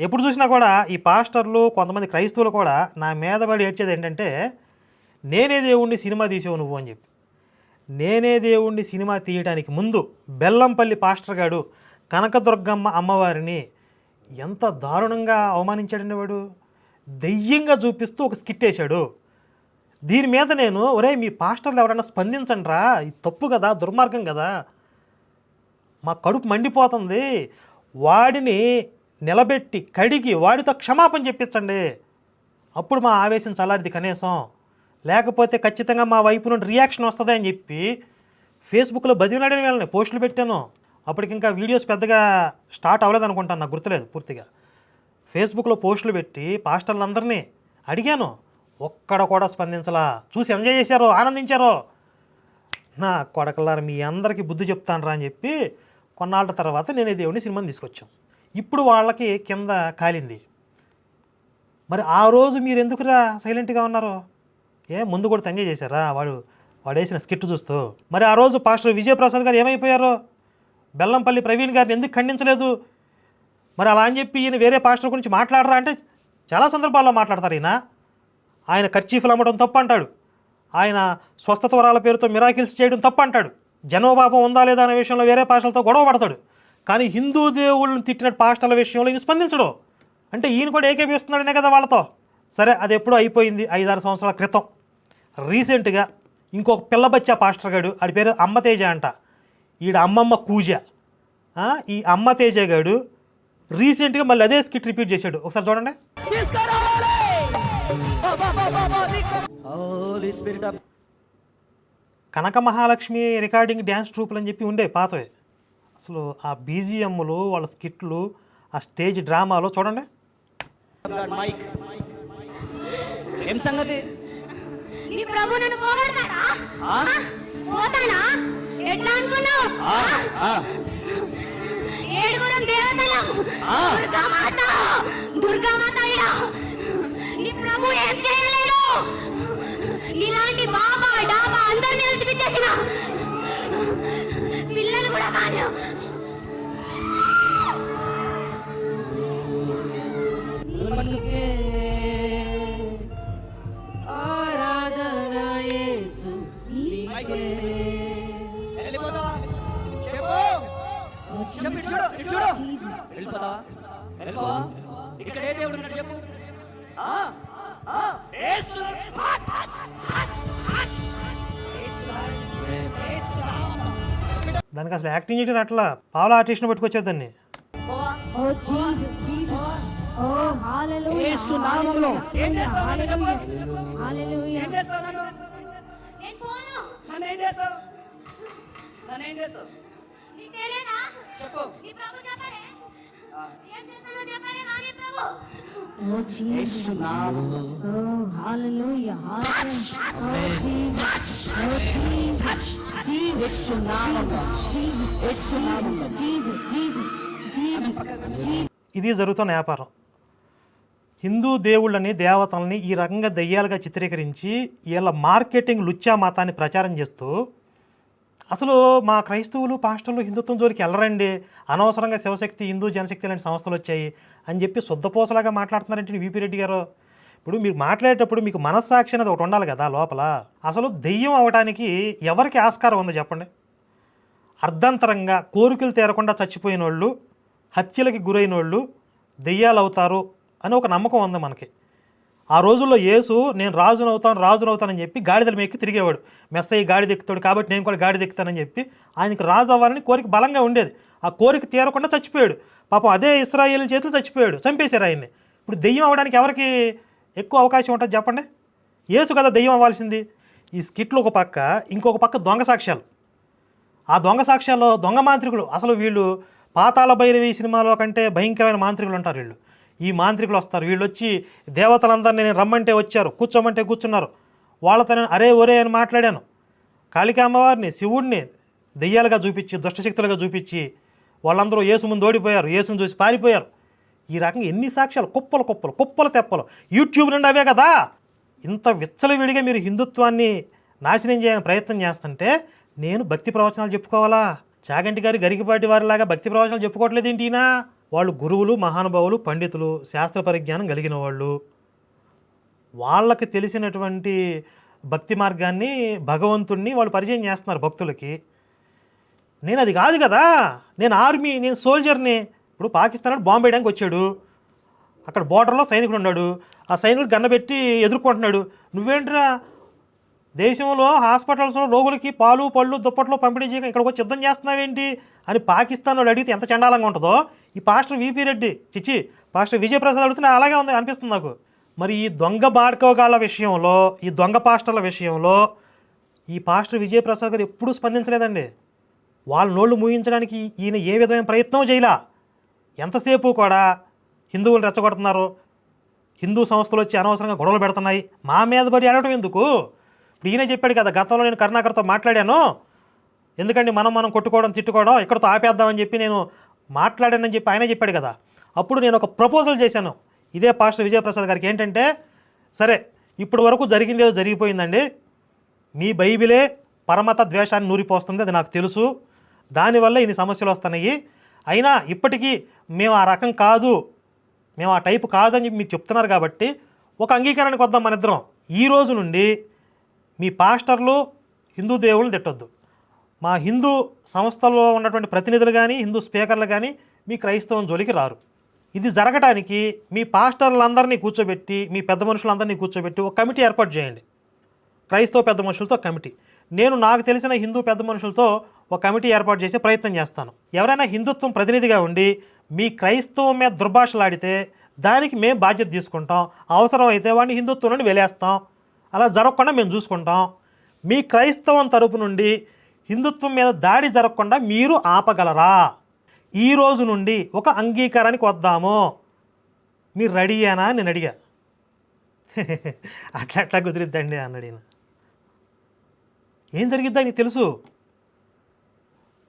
ఎప్పుడు చూసినా కూడా ఈ పాస్టర్లు కొంతమంది క్రైస్తవులు కూడా నా మీద పడి ఏడ్చేది ఏంటంటే, నేనే దేవుణ్ణి సినిమా తీసావు నువ్వు అని చెప్పి. నేనే దేవుణ్ణి సినిమా తీయడానికి ముందు బెల్లంపల్లి పాస్టర్ గాడు కనకదుర్గమ్మ అమ్మవారిని ఎంత దారుణంగా అవమానించాడండి వాడు. దెయ్యంగా చూపిస్తూ ఒక స్కిట్ వేశాడు. దీని మీద నేను ఒరే మీ పాస్టర్లు ఎవరైనా స్పందించండి రా, ఇది తప్పు కదా, దుర్మార్గం కదా, మా కడుపు మండిపోతుంది, వాడిని నిలబెట్టి కడిగి వాడితో క్షమాపణ చెప్పించండి, అప్పుడు మా ఆవేశం చల్లారిది కనీసం, లేకపోతే ఖచ్చితంగా మా వైపు నుండి రియాక్షన్ వస్తుంది అని చెప్పి ఫేస్బుక్లో బతికినాడని వెళ్ళని పోస్టులు పెట్టాను. అప్పటికి ఇంకా వీడియోస్ పెద్దగా స్టార్ట్ అవ్వలేదు అనుకుంటాను, నాకు గుర్తులేదు పూర్తిగా. ఫేస్బుక్లో పోస్టులు పెట్టి పాస్టర్లందరినీ అడిగాను, ఒక్కడ కూడా స్పందించలా. చూసి ఎంజాయ్ చేశారో, ఆనందించారో. నా కొడకల్లారా మీ అందరికీ బుద్ధి చెప్తాను రా అని చెప్పి కొన్నాళ్ళ తర్వాత నేనే దేవుడిని సినిమాని తీసుకొచ్చాం. ఇప్పుడు వాళ్ళకి కింద కాలింది. మరి ఆ రోజు మీరు ఎందుకురా సైలెంట్గా ఉన్నారు? ముందు కూడా ఎంజాయ్ చేశారా వాడు వేసిన స్కిట్ చూస్తూ? మరి ఆ రోజు పాస్టర్ విజయప్రసాద్ గారు ఏమైపోయారో, బెల్లంపల్లి ప్రవీణ్ గారిని ఎందుకు ఖండించలేదు? మరి అలా అని చెప్పి ఈయన వేరే పాస్టర్ గురించి మాట్లాడరా అంటే చాలా సందర్భాల్లో మాట్లాడతారు. ఆయన కర్చీఫ్లు అమ్మడం తప్పు అంటాడు, ఆయన స్వస్థత వరాల పేరుతో మిరాకిల్స్ చేయడం తప్పు అంటాడు, జనోపాపం ఉందా లేదా అనే విషయంలో వేరే పాస్టర్లతో గొడవ పడతాడు. కానీ హిందూ దేవుళ్ళని తిట్టిన పాస్టర్ల విషయంలో ఈయన స్పందించడు. అంటే ఈయన కూడా ఏకేపిస్తున్నాడనే కదా వాళ్ళతో. సరే, అది ఎప్పుడూ అయిపోయింది 5-6 సంవత్సరాల క్రితం. రీసెంట్గా ఇంకొక పిల్లబచ్చా పాస్టర్ గాడు, ఆడి పేరు అమ్మతేజ అంట, ఈడ అమ్మమ్మ కూజ. ఈ అమ్మతేజ గాడు రీసెంట్గా మళ్ళీ అదే స్కిట్ రిపీట్ చేశాడు. ఒకసారి చూడండి. కనక మహాలక్ష్మి రికార్డింగ్ డ్యాన్స్ ట్రూపులు అని చెప్పి ఉండే పాతవే. అసలు ఆ బీజిఎంలు, వాళ్ళ స్కిట్లు, ఆ స్టేజ్ డ్రామాలో చూడండి. ఏం సంగతి? నీ ప్రభు నన్ను పోగొడతాడా? పోతాడా? ఎట్లా అనుకున్నావు? ఏడుగురం దేవతలం, దుర్గామాత ఈడ. నీ ప్రభు ఏం చేయలేడు. నీలాంటి బాబా డాబా అందరినీ నిలిచిపించేసిన పిల్లలు కూడా మాను. ఇక్కడ ఏ దేవుడు ఉన్నాడు చెప్పు? దానికి అసలు యాక్టింగ్ చేయడం అట్లా పావుల ఆర్టిస్ట్ని పట్టుకొచ్చేది దాన్ని. ఇది జరుగుతున్న వ్యాపారం. హిందూ దేవుళ్ళని, దేవతల్ని ఈ రకంగా దెయ్యాలుగా చిత్రీకరించి వీళ్ళ మార్కెటింగ్ లుచ్చా మతాన్ని ప్రచారం చేస్తూ, అసలు మా క్రైస్తవులు పాస్టర్లు హిందుత్వం జోలికి వెళ్ళరండి, అనవసరంగా శివశక్తి, హిందూ జనశక్తి లాంటి సంస్థలు వచ్చాయి అని చెప్పి శుద్ధపోసలాగా మాట్లాడుతున్నారంటే వీపీ రెడ్డి గారు. ఇప్పుడు మీరు మాట్లాడేటప్పుడు మీకు మనస్సాక్షి అనేది ఒకటి ఉండాలి కదా లోపల. అసలు దెయ్యం అవడానికి ఎవరికి ఆస్కారం ఉంది చెప్పండి? అర్ధంతరంగా కోరికలు తీరకుండా చచ్చిపోయిన వాళ్ళు, హత్యలకి గురైన వాళ్ళు దెయ్యాలు అవుతారు అని ఒక నమ్మకం ఉంది మనకి. ఆ రోజుల్లో యేసు నేను రాజునవుతానని చెప్పి గాడిదలు మెక్కి తిరిగేవాడు. మెస్సయ్య గాడిద ఎక్కుతాడు కాబట్టి నేను కూడా గాడిద ఎక్కుతానని చెప్పి ఆయనకి రాజు అవ్వాలని కోరిక బలంగా ఉండేది. ఆ కోరిక తీరకుండా చచ్చిపోయాడు. పాపం అదే ఇశ్రాయేలు చేతులు చచ్చిపోయాడు, చంపేశారు ఆయన్ని. ఇప్పుడు దెయ్యం అవ్వడానికి ఎవరికి ఎక్కువ అవకాశం ఉంటుంది చెప్పండి? యేసు కదా దెయ్యం అవ్వాల్సింది. ఈ స్కిట్లు ఒక పక్క, ఇంకొక పక్క దొంగ సాక్ష్యాలు. ఆ దొంగ సాక్ష్యాల్లో దొంగ మాంత్రికులు, అసలు వీళ్ళు పాతాళ భైరవి సినిమాలో కంటే భయంకరమైన మాంత్రికులు ఉంటారు వీళ్ళు. ఈ మాంత్రికులు వస్తారు, వీళ్ళు వచ్చి దేవతలందరినీ నేను రమ్మంటే వచ్చారు, కూర్చోమంటే కూర్చున్నారు, వాళ్ళతో నేను అరే ఒరే అని మాట్లాడాను. కాళికా అమ్మవారిని, శివుడిని దెయ్యాలుగా చూపించి, దుష్టశక్తులుగా చూపించి వాళ్ళందరూ యేసు ముందు ఓడిపోయారు, యేసుని చూసి పారిపోయారు. ఈ రకంగా ఎన్ని సాక్ష్యాలు, కుప్పలు తెప్పలు యూట్యూబ్ నుండి అవే కదా. ఇంత విచ్చలవిడిగా మీరు హిందుత్వాన్ని నాశనం చేయాలని ప్రయత్నం చేస్తుంటే నేను భక్తి ప్రవచనాలు చెప్పుకోవాలా? చాగంటి గారి గరికపాటి వారిలాగా భక్తి ప్రవచనాలు చెప్పుకోవట్లేదు ఏంటినా? వాళ్ళు గురువులు, మహానుభావులు, పండితులు, శాస్త్ర పరిజ్ఞానం కలిగిన వాళ్ళు. వాళ్ళకి తెలిసినటువంటి భక్తి మార్గాన్ని, భగవంతుణ్ణి వాళ్ళు పరిచయం చేస్తున్నారు భక్తులకి. నేను అది కాదు కదా, నేను ఆర్మీ, నేను సోల్జర్ని. ఇప్పుడు పాకిస్తాన్ బాంబు వేయడానికి వచ్చాడు, అక్కడ బోర్డర్లో సైనికుడు ఉన్నాడు, ఆ సైనికుడు గన్న పెట్టి ఎదుర్కొంటున్నాడు. నువ్వేంట్రా దేశంలో హాస్పిటల్స్లో రోగులకి పాలు పళ్ళు దుప్పట్లు పంపిణీ చేయక ఇక్కడికి వచ్చి యుద్ధం చేస్తున్నావేంటి అని పాకిస్తాన్ వాళ్ళు అడిగితే ఎంత చండాలంగా ఉంటుందో, ఈ pastor VP Reddy pastor Vijay Prasad అడిగితే అలాగే ఉంది అనిపిస్తుంది నాకు. మరి ఈ దొంగ బాడ్కోగాళ్ళ విషయంలో, ఈ దొంగ పాస్టర్ల విషయంలో ఈ పాస్టర్ విజయప్రసాద్ గారు ఎప్పుడూ స్పందించలేదండి. వాళ్ళ నోళ్ళు మూయించడానికి ఈయన ఏ విధమైన ప్రయత్నం చేయలా. ఎంతసేపు కూడా హిందువులు రెచ్చగొడుతున్నారు, హిందూ సంస్థలు వచ్చి అనవసరంగా గొడవలు పెడుతున్నాయి, మా మీద పడి ఆడటం ఎందుకు? ఇప్పుడు ఈయనే చెప్పాడు కదా, గతంలో నేను కరుణాకర్తో మాట్లాడాను, ఎందుకండి మనం కొట్టుకోవడం తిట్టుకోవడం, ఇక్కడతో ఆపేద్దామని చెప్పి నేను మాట్లాడానని చెప్పి ఆయనే చెప్పాడు కదా. అప్పుడు నేను ఒక ప్రపోజల్ చేశాను ఇదే పాస్టర్ విజయప్రసాద్ గారికి. ఏంటంటే, సరే ఇప్పటి వరకు జరిగింది ఏదో జరిగిపోయిందండి, మీ బైబిలే పరమత ద్వేషాన్ని నూరిపోస్తుంది, అది నాకు తెలుసు, దానివల్ల ఇన్ని సమస్యలు వస్తున్నాయి. అయినా ఇప్పటికీ మేము ఆ రకం కాదు, మేము ఆ టైపు కాదని చెప్పి మీరు చెప్తున్నారు కాబట్టి ఒక అంగీకారానికి వద్దాం మన ఇద్దరం. ఈ రోజు నుండి మీ పాస్టర్లు హిందూ దేవుళ్ళని తిట్టొద్దు, మా హిందూ సంస్థలో ఉన్నటువంటి ప్రతినిధులు కానీ హిందూ స్పీకర్లు కానీ మీ క్రైస్తవం జోలికి రారు. ఇది జరగడానికి మీ పాస్టర్లందరినీ కూర్చోబెట్టి, మీ పెద్ద మనుషులందరినీ కూర్చోబెట్టి ఒక కమిటీ ఏర్పాటు చేయండి, క్రైస్తవ పెద్ద మనుషులతో కమిటీ. నేను నాకు తెలిసిన హిందూ పెద్ద మనుషులతో ఒక కమిటీ ఏర్పాటు చేసే ప్రయత్నం చేస్తాను. ఎవరైనా హిందుత్వం ప్రతినిధిగా ఉండి మీ క్రైస్తవం మీద దుర్భాషలాడితే దానికి మేము బాధ్యత తీసుకుంటాం, అవసరం అయితే వాడిని హిందుత్వం నుండి వెలేస్తాం, అలా జరగకుండా మేము చూసుకుంటాం. మీ క్రైస్తవం తరపు నుండి హిందుత్వం మీద దాడి జరగకుండా మీరు ఆపగలరా? ఈ రోజు నుండి ఒక అంగీకారానికి వద్దాము, మీరు రెడీయేనా? నేను అడిగా. అట్లా కుదిరిద్దండి అన్నాడు ఈయన. ఏం జరిగిద్దా నీకు తెలుసు?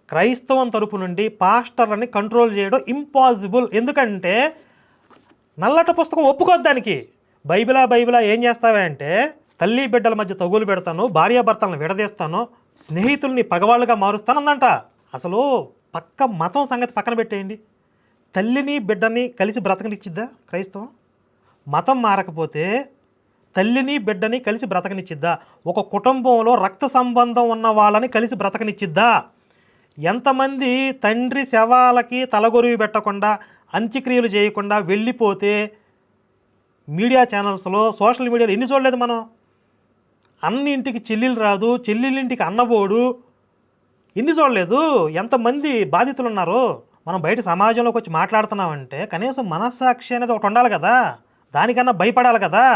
క్రైస్తవం తరపు నుండి పాస్టర్లని కంట్రోల్ చేయడం ఇంపాసిబుల్. ఎందుకంటే నల్లట పుస్తకం ఒప్పుకోద్దానికి. బైబిలా ఏం చేస్తావే అంటే, తల్లి బిడ్డల మధ్య తగులు పెడతాను, భార్యాభర్తలను విడదీస్తాను, స్నేహితుల్ని పగవాళ్ళుగా మారుస్తాను అందంట. అసలు పక్క మతం సంగతి పక్కన పెట్టేయండి, తల్లిని బిడ్డని కలిసి బ్రతకనిచ్చిద్దా క్రైస్తవం? మతం మారకపోతే తల్లిని బిడ్డని కలిసి బ్రతకనిచ్చిద్దా? ఒక కుటుంబంలో రక్త సంబంధం ఉన్న వాళ్ళని కలిసి బ్రతకనిచ్చిద్దా? ఎంతమంది తండ్రి శవాలకి తలగొరివి పెట్టకుండా, అంత్యక్రియలు చేయకుండా వెళ్ళిపోతే మీడియా ఛానల్స్లో, సోషల్ మీడియాలో ఎన్ని చూడలేదు మనం? అన్నింటికి చెల్లెలు రాదు, చెల్లెలింటికి అన్నబోడు, ఎన్ని చూడలేదు? ఎంతమంది బాధితులు ఉన్నారు? మనం బయట సమాజంలోకి వచ్చి మాట్లాడుతున్నామంటే కనీసం మనస్సాక్షి అనేది ఒకటి ఉండాలి కదా, దానికన్నా భయపడాలి కదా.